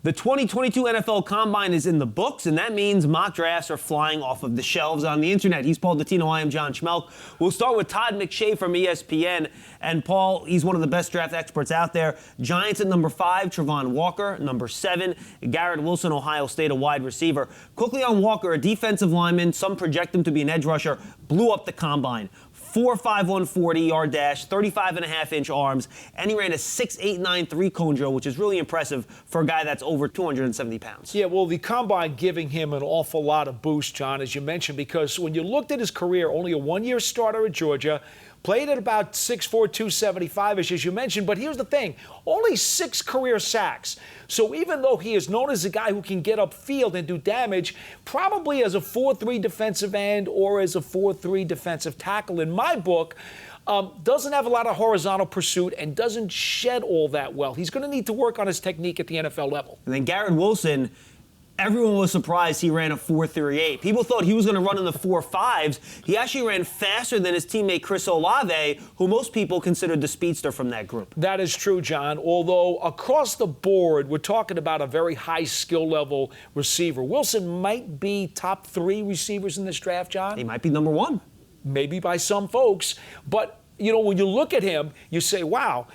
The 2022 NFL Combine is in the books, and that means mock drafts are flying off of the shelves on the internet. He's Paul Dottino. I am John Schmeelk. We'll start with Todd McShay from ESPN. And Paul, he's one of the best draft experts out there. Giants at number 5, Travon Walker. Number 7, Garrett Wilson, Ohio State, a wide receiver. Quickly on Walker, a defensive lineman. Some project him to be an edge rusher. Blew up the Combine. 4.5 140-yard dash, 35.5-inch arms, and he ran a 6.893 3-cone drill, which is really impressive for a guy that's over 270 pounds. Yeah, well, the Combine giving him an awful lot of boost, John, as you mentioned, because when you looked at his career, only a one-year starter at Georgia, played at about 6'4", 275-ish, as you mentioned. But here's the thing, only 6 career sacks. So even though he is known as a guy who can get upfield and do damage, probably as a 4-3 defensive end or as a 4-3 defensive tackle, in my book, doesn't have a lot of horizontal pursuit and doesn't shed all that well. He's going to need to work on his technique at the NFL level. And then Garrett Wilson, everyone was surprised he ran a 4.38. People thought he was going to run in the 4.5s. He actually ran faster than his teammate Chris Olave, who most people considered the speedster from that group. That is true, John, although across the board, we're talking about a very high skill level receiver. Wilson might be top 3 receivers in this draft, John. He might be number 1. Maybe by some folks, but you know, when you look at him, you say, wow,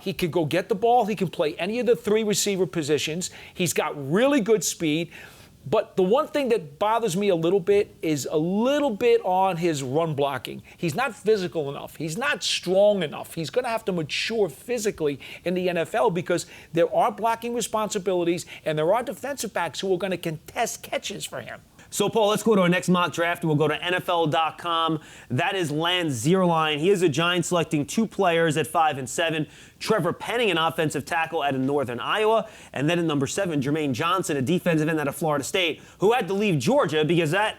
he can go get the ball. He can play any of the 3 receiver positions. He's got really good speed. But the one thing that bothers me a little bit is a little bit on his run blocking. He's not physical enough. He's not strong enough. He's going to have to mature physically in the NFL because there are blocking responsibilities and there are defensive backs who are going to contest catches for him. So, Paul, let's go to our next mock draft. We'll go to NFL.com. That is Lance Zierlein. He is a Giant selecting 2 players at 5 and 7. Trevor Penning, an offensive tackle out of Northern Iowa. And then at number 7, Jermaine Johnson, a defensive end out of Florida State, who had to leave Georgia because that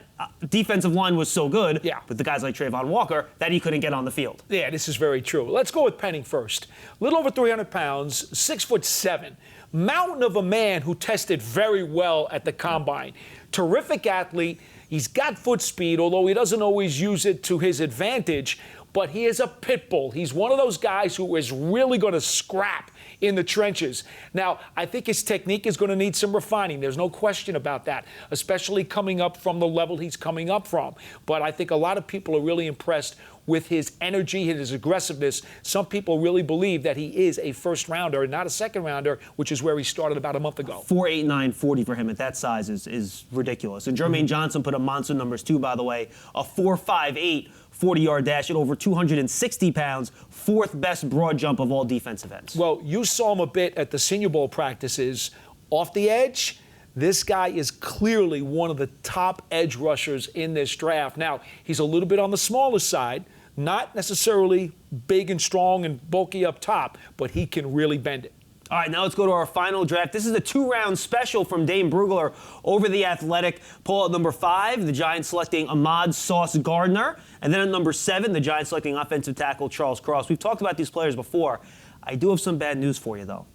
defensive line was so good with the guys like Travon Walker that he couldn't get on the field. Yeah, this is very true. Let's go with Penning first. A little over 300 pounds, 6'7". Mountain of a man who tested very well at the Combine. Terrific athlete. He's got foot speed, although he doesn't always use it to his advantage. But he is a pit bull. He's one of those guys who is really going to scrap in the trenches. Now, I think his technique is going to need some refining. There's no question about that, especially coming up from the level he's coming up from. But I think a lot of people are really impressed with his energy and his aggressiveness. Some people really believe that he is a first-rounder and not a second-rounder, which is where he started about a month ago. 4.89 40 for him at that size is ridiculous. And Jermaine Johnson put up monster numbers too, by the way. A 4.58 40-yard dash at over 260 pounds, 4th best broad jump of all defensive ends. Well, you saw him a bit at the Senior Bowl practices. Off the edge, this guy is clearly one of the top edge rushers in this draft. Now, he's a little bit on the smaller side, not necessarily big and strong and bulky up top, but he can really bend it. All right, now let's go to our final draft. This is a 2-round special from Dane Brugler over The Athletic. Paul, at number 5, the Giants selecting Ahmad Sauce Gardner. And then at number 7, the Giants selecting offensive tackle Charles Cross. We've talked about these players before. I do have some bad news for you, though.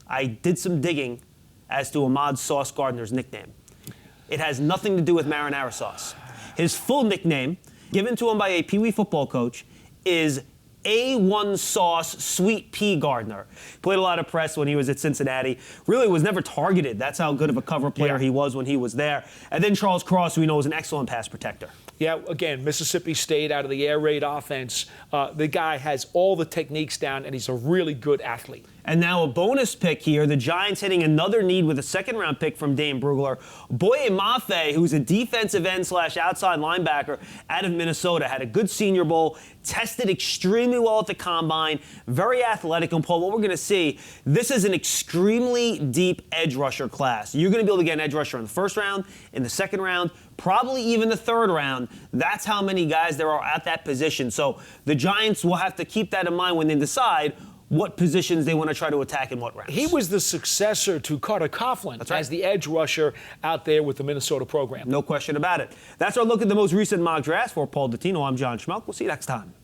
I did some digging as to Ahmad Sauce Gardner's nickname. It has nothing to do with marinara sauce. His full nickname, given to him by a Pee Wee football coach, is A1 Sauce Sweet Pea Gardner. Played a lot of press when he was at Cincinnati. Really was never targeted. That's how good of a cover player he was when he was there. And then Charles Cross, who we know is an excellent pass protector. Yeah, again, Mississippi State out of the air raid offense. The guy has all the techniques down, and he's a really good athlete. And now a bonus pick here. The Giants hitting another need with a 2nd-round pick from Dane Brugler. Boye Mafe, who's a defensive end / outside linebacker out of Minnesota, had a good Senior Bowl, tested extremely well at the Combine, very athletic. And Paul, what we're going to see, this is an extremely deep edge rusher class. You're going to be able to get an edge rusher in the 1st round, in the 2nd round, probably even the 3rd round. That's how many guys there are at that position. So the Giants will have to keep that in mind when they decide what positions they want to try to attack in what rounds. He was the successor to Carter Coughlin as the edge rusher out there with the Minnesota program. No question about it. That's our look at the most recent mock drafts. For Paul Dottino, I'm John Schmeelk. We'll see you next time.